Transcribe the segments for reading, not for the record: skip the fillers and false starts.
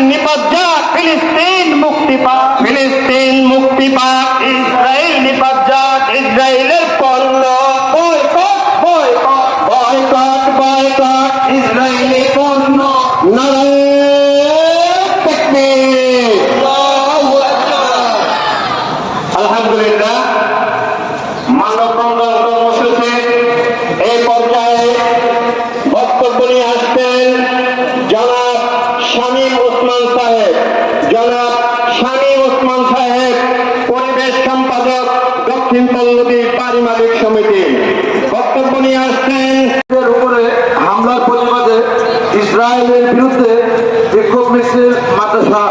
নিপাত ফিলিস্তিন মুক্তি পাক, ফিলিস্তিন মুক্তি পাক, ইসরায়েল নিপাত যাক, ইসরায়েলের পণ্য boycott boycott boycott boycott, Israeli পণ্য নারায়ে তাকবীর, আল্লাহু আকবার। আলহামদুলিল্লাহ, মানববন্ধন কর্মসূচি এই পর্যায়ে বক্তব্য নিয়ে আসছেন জনাব শামীম ওসমান সাহেব, জনাব শামীম ওসমান সাহেব, পরিবেশ সম্পাদক, দক্ষিণ পল্লবী বাড়ি মালিক সমিতি। বক্তব্য নিয়ে আসছেন উপরে হামলার প্রতিবাদে ইসরায়েলের বিরুদ্ধে বিক্ষোভ মিছিল মাদ্রাসা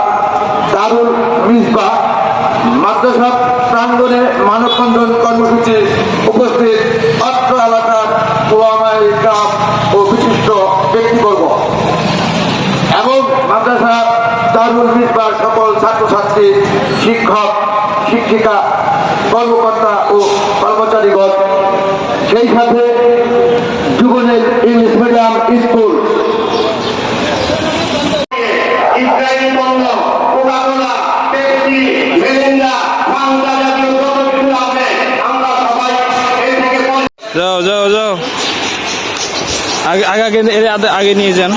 দারুল মিসবাহ মাদ্রাসা প্রাঙ্গণে মানববন্ধন কর্মসূচি উপস্থিত অত্র এলাকার ওলামায়ে ইকরাম ও বিশিষ্ট ব্যক্তিবর্গ এবং মাদ্রাসা দারুল মিসবাহ সকল ছাত্রছাত্রী, শিক্ষক শিক্ষিকা, কর্মকর্তা ও কর্মচারীগণ, সেই সাথে যুবনের ইংলিশ মিডিয়াম স্কুল, ইসরায়েলি পণ্য কোকা-কোলা, পেপসি, মিরিন্ডা, ফান্টা জাতীয় যত কিছু আছে আমরা সবাই এই থেকে যাও যাও যাও, আগে আগে আগে আগে নিয়ে যান।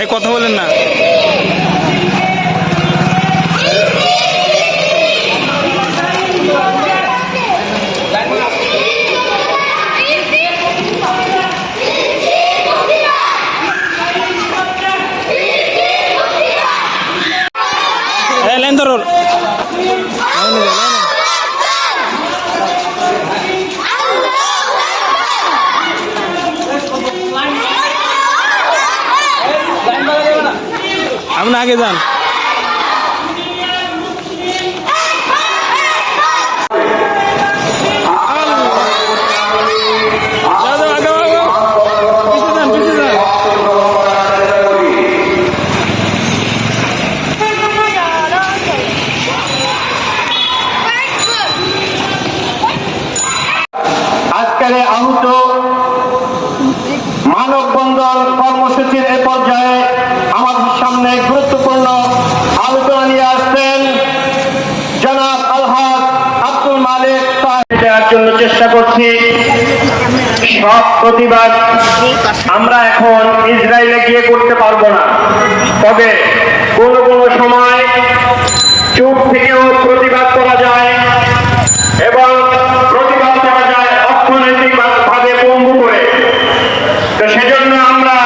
এই কথা বলেন না। লাইন ধরো, আপনি আগে যান। আজকের আহত মানববন্ধন কর্মসূচির এ পর্যায়ে আমাদের সামনে গুরুত্বপূর্ণ আলোচনা নিয়ে আসছেন জনাব আলহাজ আব্দুল মালিক সাহেব। দেওয়ার জন্য চেষ্টা করছি। সব প্রতিবাদ আমরা এখন ইসরায়েলে গিয়ে করতে পারবো না, তবে কোনো কোনো সময় চুপ থেকেও প্রতিবাদ করা যায় এবং প্রতিবাদ করা যায় অর্থনৈতিক ভাবে পঙ্গু করে। তো সেজন্য আমরা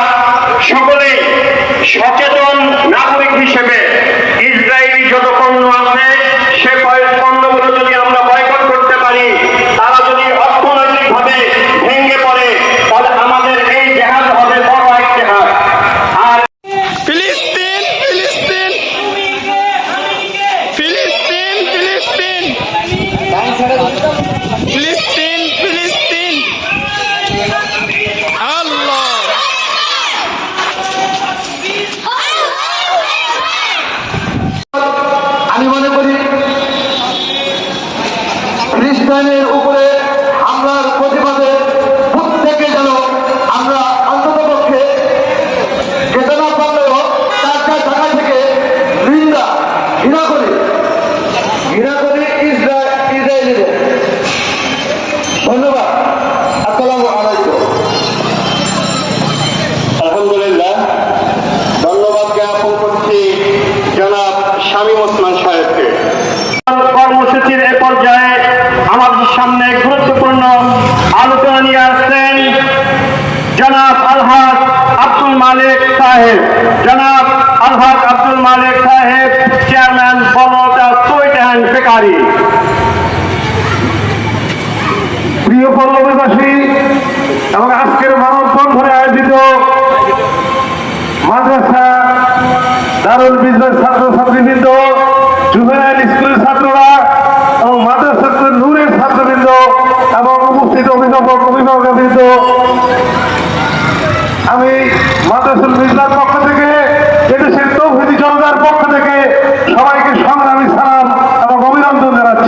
সকলেই সচেতন নাগরিক হিসেবে ইসরায়েলি যত পণ্য আছে সে পণ্যগুলো যদি আমরা বয়কট করতে পারি, তারা যদি অর্থনৈতিক ভাবে ভেঙে পড়ে, তাহলে আমাদের এই জেহাদ হবে বড় এক জেহাদ। আর ফিলিস্তিন ফিলিস্তিন ফিলিস্তিন ফিলিস্তিন ফিলিস্তিন ফিলিস্তিন, আল্লাহ। আমি মনে করি খ্রিস্টানের উপরে হামলার প্রতিবাদে প্রত্যেকে যেন আমরা অন্তত পক্ষে যেতে না পারলেও তার জায়গা থেকে নিন্দা ঘৃণা করি ইসরায়েলিদের। ধন্যবাদ। আসসালামু আলাইকুম। আলহামদুলিল্লাহ, ধন্যবাদ জ্ঞাপন করছি জনাব শামীম ওসমান সাহেবকে। কর্মসূচির এ পর্যায়ে আমাদের সামনে গুরুত্বপূর্ণ আলোচনা নিয়ে আসছেন জনাব আলহাজ আব্দুল মালিক সাহেব, জনাব আলহাজ আব্দুল মালিক সাহেব, চেয়ারম্যান বনতা সুইট অ্যান্ড বেকারি। প্রিয় পল্লবীবাসী এবং আজকের মানববন্ধনে আয়োজিত মাদ্রাসা দারুল মিসবাহ ছাত্রছাত্রীবৃন্দ, জুভেনাইল স্কুলের ছাত্ররা এবং মাদ্রাসা নূরের ছাত্রবৃন্দ এবং উপস্থিত অভিভাবকবৃন্দ, আমি মাদ্রাসুল মিসবাহর পক্ষ থেকে, এদেশের তৌহিদি জনতার পক্ষ থেকে সবাইকে সংগ্রামী সালাম এবং অভিনন্দন জানাচ্ছি।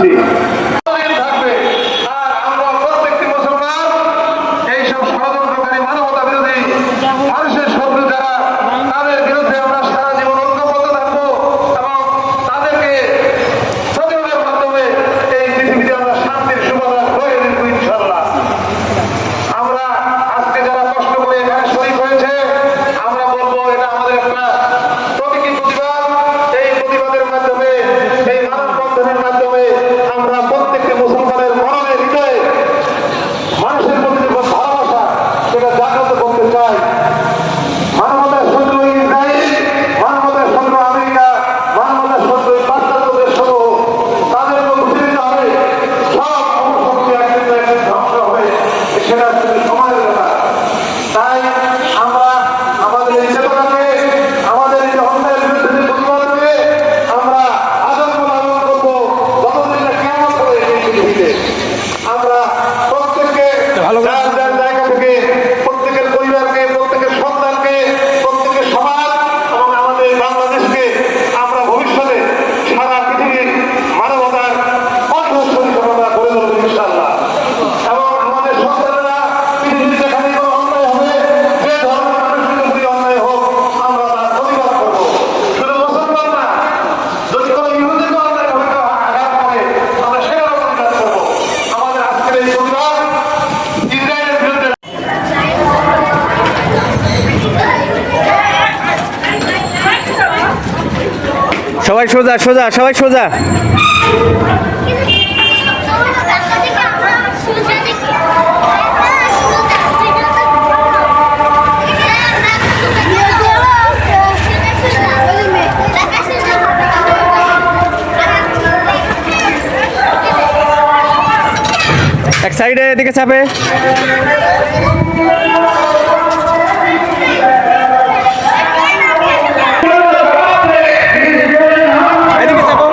সবাই সোজা সোজা, সবাই সোজা। এক সাইডে এদিকে চাপে। এদিকে চাপো,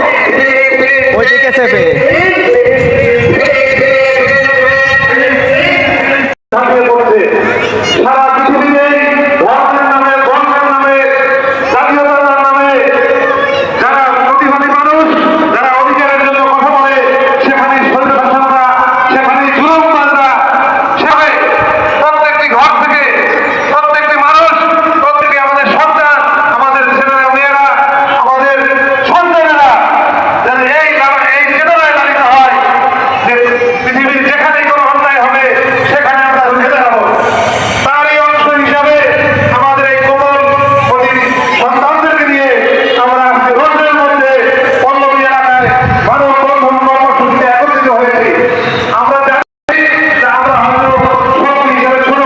ওইদিকে চাপে। সারা পৃথিবীতে ধর্মের নামে, বর্ণের নামে, জাতীয়তার নামে যারা প্রতিবাদী মানুষ, যারা অধিকারের জন্য কথা বলে, সেখানে স্বৈরশাসকরা, সেখানে জুলুমবাজরা, সেখানে প্রত্যেকটি ঘর থেকে প্রত্যেকটি মানুষ, প্রত্যেকটি আমাদের সন্তান, আমাদের ছেলেরা, মেয়েরা, আমাদের সন্তানেরা যেন এই চেতনায় লালিত হয় যে পৃথিবীর যেখানে কোনো অন্যায় হবে সেখানে আমরা রুখে দাঁড়াবো। তারই অংশ হিসাবে আমাদের এই কোমল অতি সন্তানদেরকে নিয়ে আমরা আজকে রোডের মধ্যে পল্লবী এলাকায় মানব বন্ধন কর্মসূচিতে একত্রিত হয়েছি। আমরা জানি যে আমরা হয়তো শক্তি হিসাবে ছোট,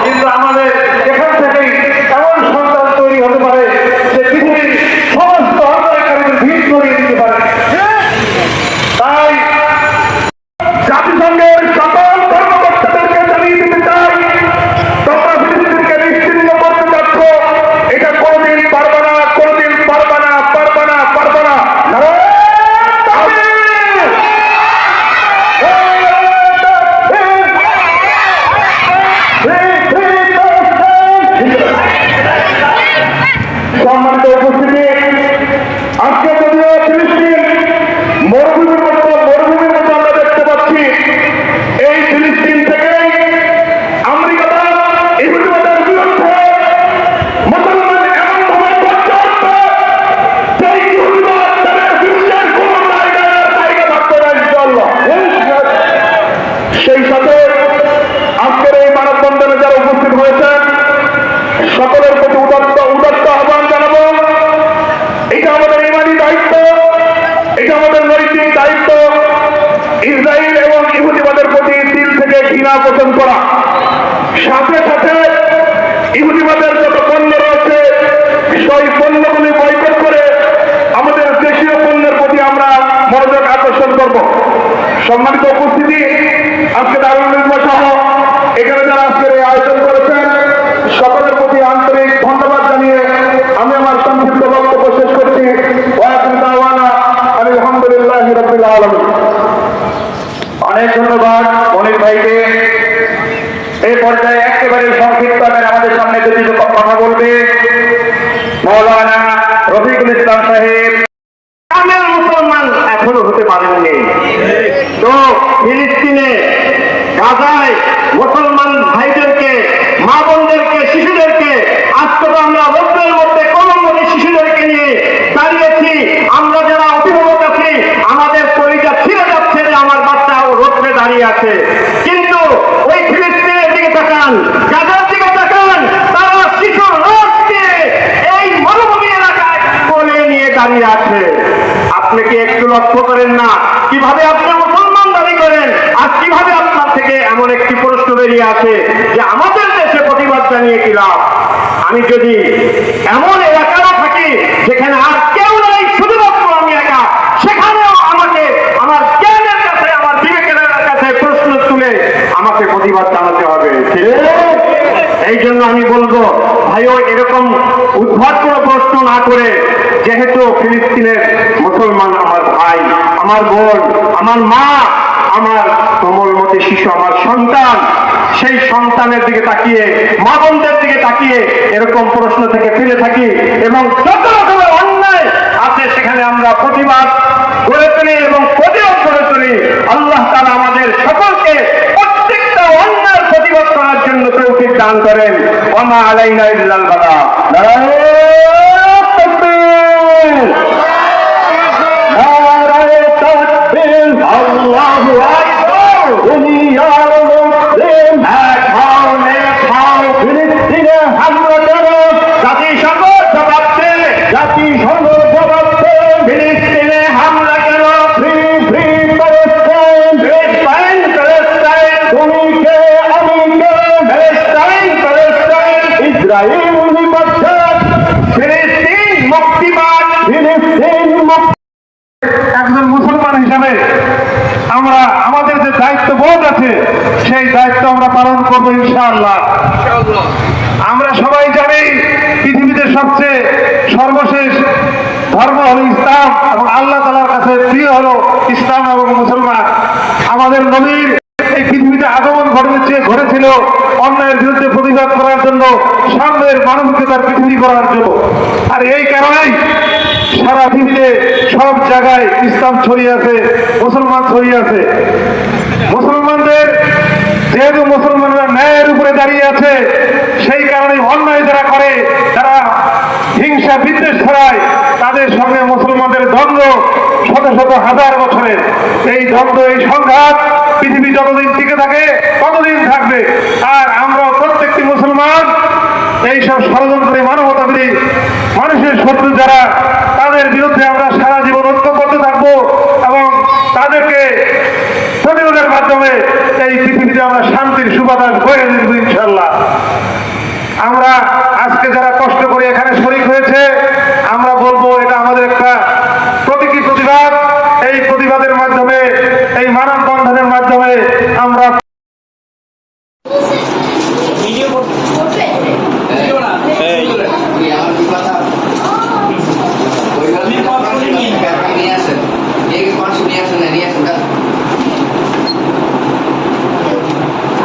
কিন্তু আমাদের এখান থেকেই এমন সন্তান তৈরি হতে পারে যে পৃথিবীর সমস্ত অন্যায়কারীদের ভিড় করিয়ে দিতে পারে। তাই জাতিসংঘের সকল কর্মকর্তাদেরকে জানিয়ে দিতে চাই, তোমরা ফিলিস্তিনকে নিশ্চিহ্ন করতে যাচ্ছ, এটা কোনোদিন পারবে না, কোনোদিন পারবে না, পারবে না, পারবে না। নারায়ণ তাকবীর! সম্মানিত উপস্থিতি, আজকে যদিও ফিলিস্তিন মরুভূমির মতো আমরা দেখতে পাচ্ছি, এই ফিলিস্তিন থেকে আমেরিকাটা ইহুদিবাদের বিরুদ্ধে মুসলমান এমনভাবে করতে হচ্ছে যে ইহুদিবাদ তাদের বিশ্বের কোন জায়গা থাকবে না ইনশাআল্লাহ। সেই সাথে আজকের এই মানববন্ধনে যারা উপস্থিত হয়েছেন সকলের প্রতি উদাত্ত আহ্বান জানাবো। এটা আমাদের ইমানি দায়িত্ব, এটা আমাদের নৈতিক দায়িত্ব ইসরায়েল এবং ইহুদিবাদের প্রতি দিল থেকে ঘৃণা পোষণ করা। সাথে সাথে ইহুদিবাদের যত পণ্য রয়েছে সেই পণ্যগুলি বয়কট করে আমাদের দেশীয় পণ্যের প্রতি আমরা মনোযোগ আকর্ষণ করব। সম্মানিত উপস্থিতি, আজকে দারুল ইলম সহ এখানে যারা আজকের এই আয়োজন করেছেন সকলের প্রতি আন্তরিক ধন্যবাদ জানিয়ে আমি আমার সংক্ষিপ্ত বক্তব্য শেষ করছি। আলহামদুলিল্লাহি রাব্বিল আলামিন। অনেক ধন্যবাদ মনির ভাইকে। এই পর্যায়ে একেবারে সংক্ষিপ্ত আকারে আমাদের সামনে যদি কথা বলবে মাওলানা রফিকুল ইসলাম সাহেব। কামেল মুসলমান এখনো হতে পারেননি, তো ফিলিস্তিনে গাজায় মুসলমান ভাইদেরকে, মা বোনদেরকে, শিশুদেরকে আজকে তো আমরা রোদ্রের মধ্যে কলমবতী শিশুদেরকে নিয়ে দাঁড়িয়েছি। আমরা যারা অভিভাবক আছি আমাদের কলিজা ছিঁড়ে যাচ্ছে যে আমার বাচ্চা ও রোদ্রে দাঁড়িয়ে আছে, কিন্তু ওই ফিলিস্তিনের দিকে তাকান, গাজার দিকে তাকান, তারা শিশুর রোদকে এই মরুভূমি এলাকায় কোলে নিয়ে দাঁড়িয়ে আছে। আপনি কি একটু লক্ষ্য করেন না কিভাবে আপনি মুসলমান দাবি করেন, আর কিভাবে আপনার থেকে এমন একটি প্রশ্ন বেরিয়ে আসে যে আমাদের দেশে প্রতিবাদ জানিয়ে কি লাভ? আমি যদি এমন এলাকারও থাকি যেখানে আর কেউ নেই, শুধুমাত্র আমি একা, সেখানেও আমাকে আমার জ্ঞানের কাছে, আমার বিবেকের কাছে প্রশ্ন তুলে আমাকে প্রতিবাদ জানাতে হবে। এই জন্য আমি বলবো ভাইও এরকম উদ্ভট কোনো প্রশ্ন না করে, যেহেতু ফিলিস্তিনের মুসলমান আমার ভাই, আমার বোন, আমার মা, আমার কোমলমতি শিশু, আমার সন্তান, সেই সন্তানের দিকে তাকিয়ে, মা বোনদের দিকে তাকিয়ে এরকম প্রশ্ন থেকে ফিরে থাকি এবং যত রকমের অন্যায় আছে সেখানে আমরা প্রতিবাদ গড়ে তুলি এবং প্রতিবাদ করে তুলি। আল্লাহ তাআলা আমাদের সকলকে প্রত্যেকটা অন্যায়ের প্রতিবাদ করার জন্য তৌফিক দান করেন। ওয়া মা আলাইনা ইল্লাল বালা। নারায়ে তাকবীর, নারায়ে তাকবীর, আল্লাহু আকবার। দুনিয়ার মুসলিম এক হও, নেক হও, ফিলিস্তিনে হামলা করো, জাতিসংঘ জবাব দেবে, জাতিসংঘ জবাব দেবে, আমরা আমাদের যে দায়িত্ববোধ আছে সেই দায়িত্ব আমরা পালন করবো ইনশাআল্লাহ। আমরা সবাই জানি পৃথিবীতে সবচেয়ে সর্বশেষ ধর্ম হলো ইসলাম এবং আল্লাহ তাআলার কাছে প্রিয় হলো ইসলাম এবং মুসলমান। আমাদের নবীর এই পৃথিবীতে আগমন ঘটেছিল অন্যায়ের বিরুদ্ধে প্রতিবাদ করার জন্য, সামনের মানবিকতার পৃথিবী করার জন্য। আর এই কারণেই সারা পৃথিবীতে সব জায়গায় ইসলাম ছড়িয়ে আছে, মুসলমান ছড়িয়ে আছে। মুসলমানদের যেহেতু মুসলমানরা ন্যায়ের উপরে দাঁড়িয়ে আছে, সেই কারণে অন্যায় যারা করে, তারা হিংসা বিদ্বেষ ছড়ায়, তাদের সঙ্গে মুসলমানদের দ্বন্দ্ব শত শত হাজার বছরের। এই দ্বন্দ্ব, এই সংঘাত পৃথিবী যতদিন টিকে থাকে ততদিন থাকবে। আর আমরা প্রত্যেকটি মুসলমান এইসব ষড়যন্ত্রী, মানবতাবিরোধী, মানুষের শত্রু যারা, তাদের বিরুদ্ধে আমরা সারা জীবন ঐক্য করতে থাকবো এবং তাদেরকে প্রতিরোধের মাধ্যমে এই পৃথিবীতে আমরা শান্তির সুবাতাস বয়ে দেব ইনশাআল্লাহ। আমরা আজকে যারা কষ্ট করে এখানে শরীক হয়েছে, আমরা বলবো এটা আমাদের একটা প্রতীকী প্রতিবাদ। এই প্রতিবাদের মাধ্যমে, এই মানববন্ধনের মাধ্যমে আমরা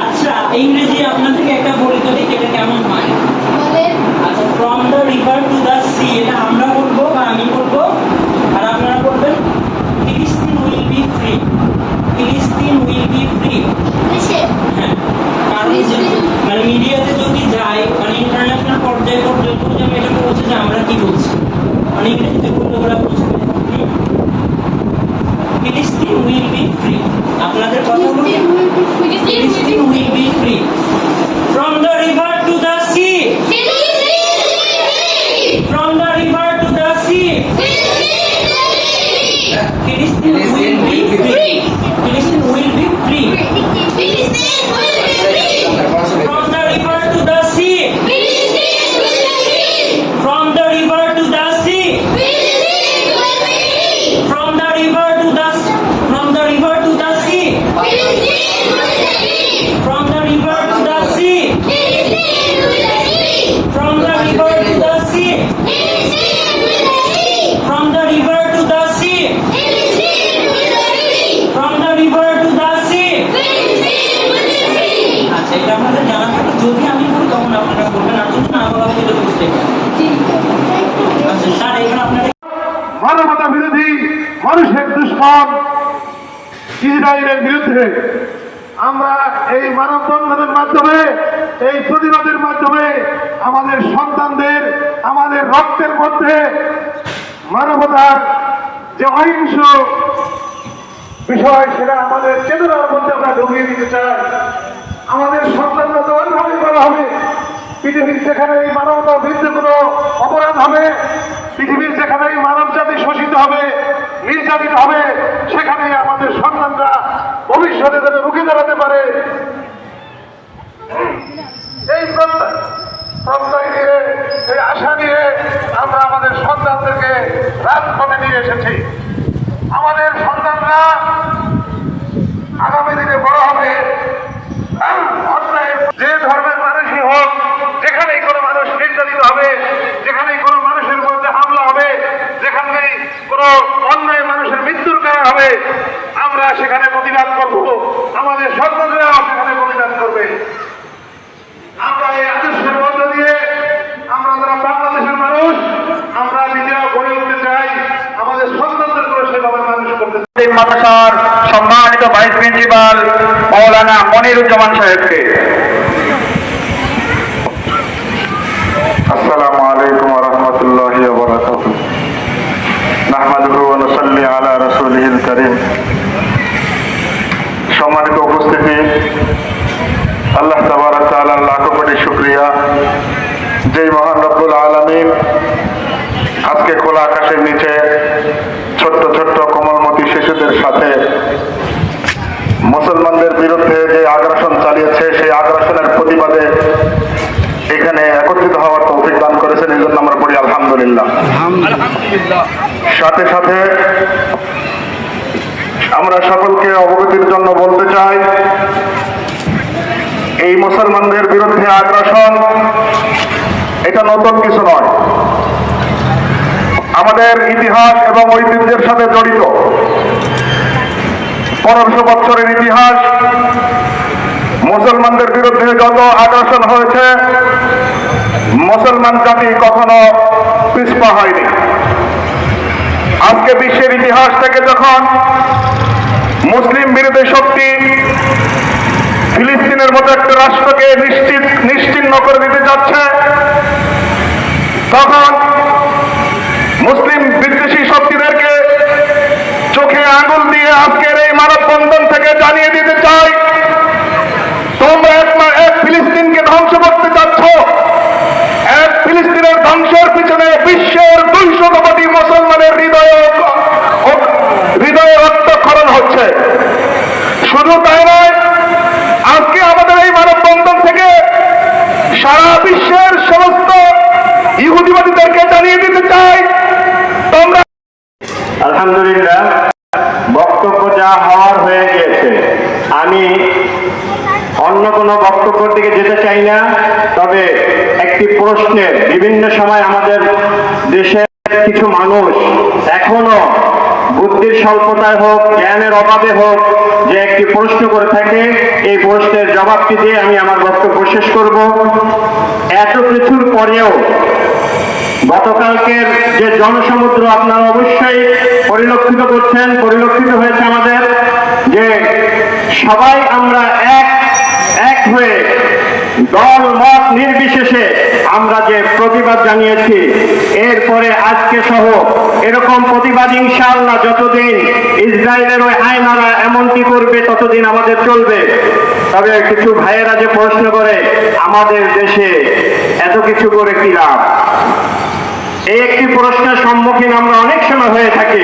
আচ্ছা, ইংরেজি আপনাদেরকে একটা বলি তো দেখি এটা কেমন হয়। আচ্ছা, from the river to the sea, এটা আমরা বলবো বা আমি বলবো, আর আপনারা বলবেন ফিলিস্তিন উইল বি ফ্রি। ফিলিস্তিন উইল বি ফ্রি। হ্যাঁ, কারণ মানে মিডিয়াতে যদি যায়, মানে ইন্টারন্যাশনাল পর্যায়ে পর্যন্ত যেন এটা বলছে যে আমরা কি বলছি, মানে ইংরেজিতে বললে ওরা বুঝবে। ফিলিস্তিন উইল বি ফ্রি। আপনাদের কথা বলি, ফিলিস্তিন will be free. From the river to the sea. From the river to the sea. ফিলিস্তিন উইল বি ফ্রি। ফিলিস্তিন will be free. From the river to the sea. From the river to the sea. From the river to the from the river to the sea. From the river to the sea. From the river to the sea. From the river to the sea. From the river to the sea. আচ্ছা, এটা আপনাদের জানা থাকলে যদি আমি বলি তখন আপনারা বলবেন, আর যদি না বলা হয় তাহলে বুঝতে পারবেন। আচ্ছা স্যার, এখানে আপনারা মানবতা বিরোধী, মানুষের দুশ্মন ইসরায়েলের বিরুদ্ধে আমরা এই মানববন্ধনের মাধ্যমে, এই প্রতিবাদের মাধ্যমে আমাদের সন্তানদের, আমাদের রক্তের মধ্যে মানবতার যে অহিংস বিষয়, সেটা আমাদের চেতনার মধ্যে আমরা ঢুকিয়ে দিতে চাই। আমাদের সন্তানরা তো অন্যভাবে বলা হবে, পৃথিবীর যেখানে এই মানবতার বিরুদ্ধে কোনো অপরাধ হবে, পৃথিবীর যেখানে এই মানব জাতি শোষিত হবে, নির্যাতিত হবে, সেখানে আমাদের সন্তানরা ভবিষ্যতে যাতে রুখে দাঁড়াতে পারে, এই প্রত্যয় নিয়ে, এই আশা নিয়ে আমরা আমাদের সন্তানদেরকে রাজপথে নিয়ে এসেছি। আমাদের সন্তানরা আগামী দিনে বড় হবে, যে ধর্মের মানুষই হোক, যেখানেই কোনো মানুষ নির্যাতিত হবে, যেখানেই কোনো মানুষের মধ্যে হামলা হবে, যেখানেই কোনো অন্যায় মানুষের মৃত্যুর কারণ হবে, আমরা সেখানে প্রতিবাদ করব, আমাদের সন্তানরাও সেখানে প্রতিবাদ করবে। আমরা এই আদর্শের মধ্য দিয়ে আমরা যারা বাংলাদেশের মানুষ, আমরা নিজেরা গড়ে উঠতে চাই, আমাদের সন্তানদের করে সেভাবে মানুষ করতে চাই। মাদ্রাসার সম্মানিত ভাইস প্রিন্সিপাল মৌলানা মনিরুজ্জামান সাহেবকে। আসসালামু আলাইকুম ওয়া রাহমাতুল্লাহি ওয়া বারাকাতুহু। নাহমাদুহু ওয়া নুসাল্লি আলা রাসূলিহিল কারীম। সম্মানিত উপস্থিতি, আল্লাহ তাবারক ওয়া তাআলার লাখো কোটি শুকরিয়া, যেই মহান রব্বুল আলামিন আজকে খোলা আকাশের নিচে ছোট্ট ছোট্ট কোমলমতি শিশুদের সাথে মুসলমানদের বিরুদ্ধে যে আগ্রাসন চালিয়েছে, সেই আগ্রাসনের প্রতিবাদে এখানে একত্রিত হওয়ার তৌফিক দান করেছেন। এই জন্য আমরা পড়ি আলহামদুলিল্লাহ। সাথে সাথে আমরা সকলকে অবগতির জন্য বলতে চাই, এই মুসলমানদের বিরুদ্ধে আগ্রাসন এটা নতুন কিছু নয়, আমাদের ইতিহাস এবং ঐতিহ্যের সাথে জড়িত 1500 বছরের ইতিহাস। মুসলমানদের বিরুদ্ধে যত আগ্রাসন হয়েছে, মুসলমান জাতি কখনো পিছপা হয়নি। আজকে বিশ্বের ইতিহাস থেকে যখন মুসলিম বিরোধী শক্তি ফিলিস্তিনের মতো একটা রাষ্ট্রকে নিশ্চিহ্ন করে দিতে যাচ্ছে, তখন মুসলিম বিদ্বেষী শক্তিদেরকে চোখে আঙুল দিয়ে আজকের এই মানববন্ধন থেকে জানিয়ে দিতে চাই, তোমরা এক ফিলিস্তিনকে ধ্বংস করতে চাচ্ছ। এক ফিলিস্তিনের ধ্বংসের পিছনে বিশ্বের 200 কোটি মুসলমানের হৃদয়ে রক্তক্ষরণ হচ্ছে। শুধু তাই নয়, আজকে আমাদের এই মানববন্ধন থেকে সারা বিশ্বের সমস্ত ইহুদিবাদীদেরকে জানিয়ে দিতে চাই, তোমরা আলহামদুলিল্লাহ, বক্তব্য যা হওয়ার হয়ে গিয়েছে। আমি অন্য কোনো বক্তব্যের দিকে যেতে চাই না, তবে একটি প্রশ্নের, বিভিন্ন সময় আমাদের দেশের কিছু মানুষ এখনো বুদ্ধির স্বল্পতায় হোক, জ্ঞানের অভাবে হোক, যে একটি প্রশ্ন করে থাকে, এই প্রশ্নের জবাবটি দিয়ে আমি আমার বক্তব্য শেষ করব। এত কিছুর পরেও গতকালকের যে জনসমুদ্র আপনারা অবশ্যই পরিলক্ষিত হয়েছে আমাদের, যে সবাই আমরা এক হয়ে দল মত নির্বিশেষে আমরা যে প্রতিবাদ জানিয়েছি, এরপরে আজকে সহ এরকম প্রতিবাদ ইনশাআল্লাহ যতদিন ইসরায়েলের ওই আয়নারা এমনটি করবে ততদিন আমাদের চলবে। তবে কিছু ভাইয়েরা যে প্রশ্ন করে আমাদের দেশে এত কিছু করে কি লাভ, এই একটি প্রশ্নের সম্মুখীন আমরা অনেক সময় হয়ে থাকি।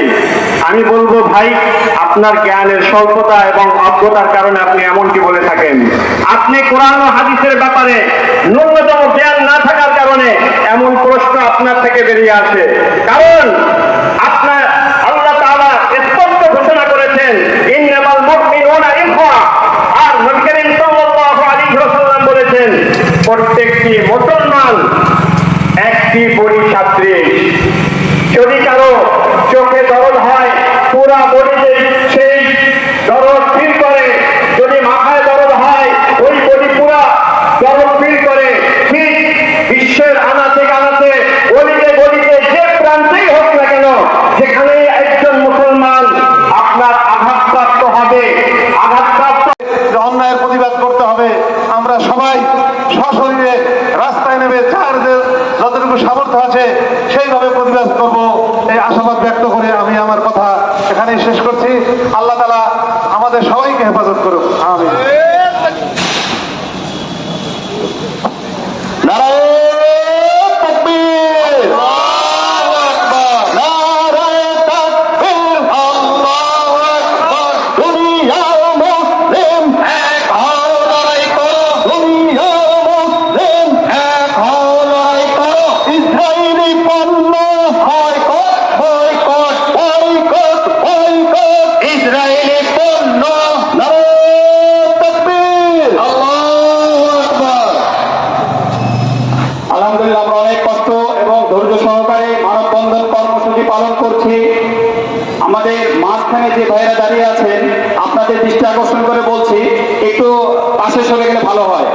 আমি বলবো, ভাই, আপনার জ্ঞানের স্বল্পতা এবং অজ্ঞতার কারণে আপনি এমনটি বলে থাকেন। আপনি কোরআন ও হাদিসের ব্যাপারে ন্যূনতম জ্ঞান না থাকার কারণে এমন প্রশ্ন আপনার থেকে বেরিয়ে আসে। কারণ আপনার আল্লাহ তাআলা স্পষ্ট ঘোষণা করেছেন, ইন্নামাল মুমিনুনা ইখওয়া। আর নবী করিম সাল্লাল্লাহু আলাইহি ওয়াসাল্লাম বলেছেন, প্রত্যেকটি মুসলমান একটি বড়ি ছাত্রী। যদি কারো চোখে দরদ হয়, পুরা বডিতে সেই দরদ ফিল করে। যদি মাথায় দরদ হয়, ওই বডি পুরা দরদ ফিল করে। ঠিক বিশ্বের আনাচে কানাচে, গলিতে গলিতে, যে প্রান্তেই হোক না কেন, যেখানে একজন মুসলমান আপনার আঘাতপ্রাপ্ত হবে, অন্যায়ের প্রতিবাদ করতে হবে। আমরা সবাই সশরীরে রাস্তায় নেমে যার যতটুকু সামর্থ্য আছে সেইভাবে প্রতিবাদ করব, এই আশাবাদ ব্যক্ত করে আমি আমার কথা এখানেই শেষ করছি। আল্লাহ তাআলা আমাদের সবাইকে হেফাজত করুক, আমিন। নারায়ে তাকবীর, আল্লাহু আকবার। নারায়ে তাকবীর, আল্লাহু আকবার। দুনিয়ার মুসলিম এক হও, লড়াই করো। দুনিয়ার মুসলিম এক হও, লড়াই করো। ইসরায়েলি পণ্য boycott, boycott, boycott, boycott. Israeli পণ্য। নারায়ে তাকবীর, আল্লাহু আকবার। আলহামদুলিল্লাহ, আমরা অনেক কষ্ট এবং ধৈর্য সহকারে মানববন্ধন কর্মসূচি পালন করছি। আমাদের মাঝখানে যে ভাইয়েরা দাঁড়িয়ে আছেন, আপনাদের দৃষ্টি আকর্ষণ করে বলছি, একটু পাশে সরে গেলে ভালো হয়।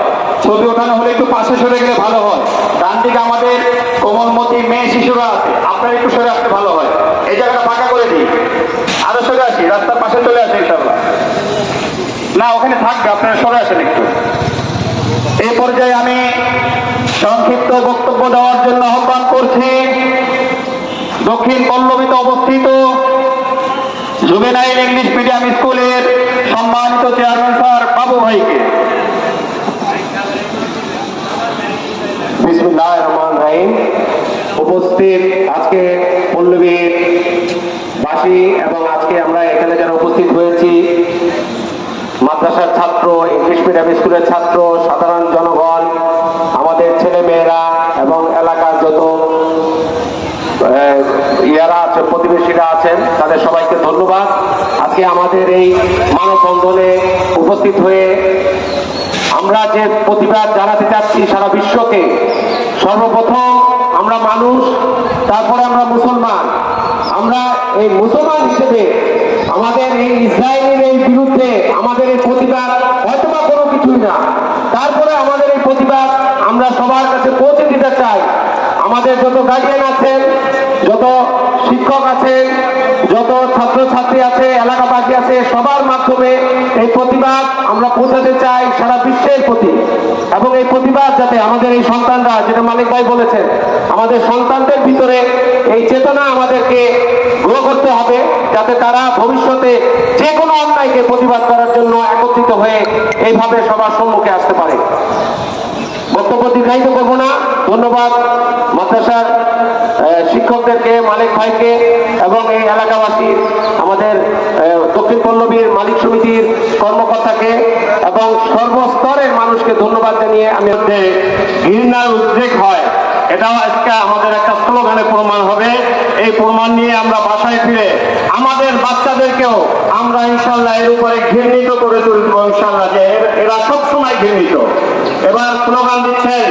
ছবি ওঠানো হলে একটু পাশে সরে গেলে ভালো হয়। ডান দিকে আমাদের কোমলমতি মেয়ে শিশুরা আছে, আপনারা একটু সরে আসলে ভালো হয়। এই জায়গাটা ফাঁকা করে দিই, আরো সরে আসি, রাস্তার পাশে চলে আসে ইনশাআল্লাহ। না, ওখানে থাকবে, আপনারা সরে আসেন একটু। এই পর্যায়ে আমি সংক্ষিপ্ত বক্তব্য দেওয়ার জন্য আহ্বান করছি দক্ষিণ পল্লবীতে অবস্থিত জুভেনাইল ইংলিশ মিডিয়াম স্কুলের সম্মানিত চেয়ারম্যান স্যার বাবু ভাইকে। বিসমিল্লাহির রহমানির রহিম। উপস্থিত আজকে পল্লবীর বাসী এবং আজকে আমরা এখানে যারা উপস্থিত হয়েছি, মাদ্রাসার ছাত্র, ইংলিশ মিডিয়াম স্কুলের ছাত্র, সাধারণ জনগণ, আমাদের ছেলে মেয়েরা এবং এলাকার যত ইয়ারা আছে, প্রতিবেশীরা আছেন, তাদের সবাইকে ধন্যবাদ। আজকে আমাদের এই মানববন্ধনে উপস্থিত হয়ে আমরা যে প্রতিবাদ জানাতে চাচ্ছি সারা বিশ্বকে। সর্বপ্রথম আমরা মানুষ, তারপরে আমরা মুসলমান। আমরা এই মুসলমান হিসেবে আমাদের এই ইসরায়েলের এই বিরুদ্ধে আমাদের এই প্রতিবাদ হয়তোবা কোনো কিছুই না, তারপরে আমাদের এই প্রতিবাদ আমরা সবার কাছে পৌঁছে দিতে চাই। আমাদের যত গার্জিয়ান আছেন, যত শিক্ষক আছেন, যত ছাত্রছাত্রী আছে, এলাকাবাসী আছে, সবার মাধ্যমে এই প্রতিবাদ আমরা পৌঁছাতে চাই সারা বিশ্বের প্রতি। এবং এই প্রতিবাদ যাতে আমাদের এই সন্তানরা, যেটা মালিক ভাই বলেছেন, আমাদের সন্তানদের ভিতরে এই চেতনা আমাদেরকে গ্রো করতে হবে, যাতে তারা ভবিষ্যতে যে কোনো অন্যায়কে প্রতিবাদ করার জন্য একত্রিত হয়ে এইভাবে সবার সম্মুখে আসতে পারে। বক্তব্য দীর্ঘায়িত করবো না। ধন্যবাদ মাদ্রাসার শিক্ষকদেরকে, মালিক ভাইকে এবং এই এলাকাবাসী, আমাদের দক্ষিণ পল্লবীর মালিক সমিতির কর্মকর্তাকে এবং সর্বস্তরের মানুষকে ধন্যবাদ জানিয়ে আমি ঘৃণার উদ্রেক হয়, এটাও আজকে আমাদের একটা স্লোগানে প্রমাণ হবে। এই প্রমাণ নিয়ে আমরা বাসায় ফিরে আমাদের বাচ্চাদেরকেও আমরা ইনশাল্লাহ এর উপরে ঘৃণিত করে তুলব ইনশাল্লাহ, যে এরা সবসময় ঘৃণিত। এবার স্লোগান দিচ্ছেন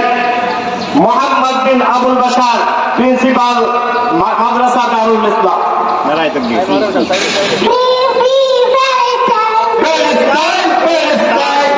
মোহাম্মদ বিন আবুল বাশার, প্রিন্সিপাল মাদ্রাসা দারুল ইসলাম। Palestine, Palestine.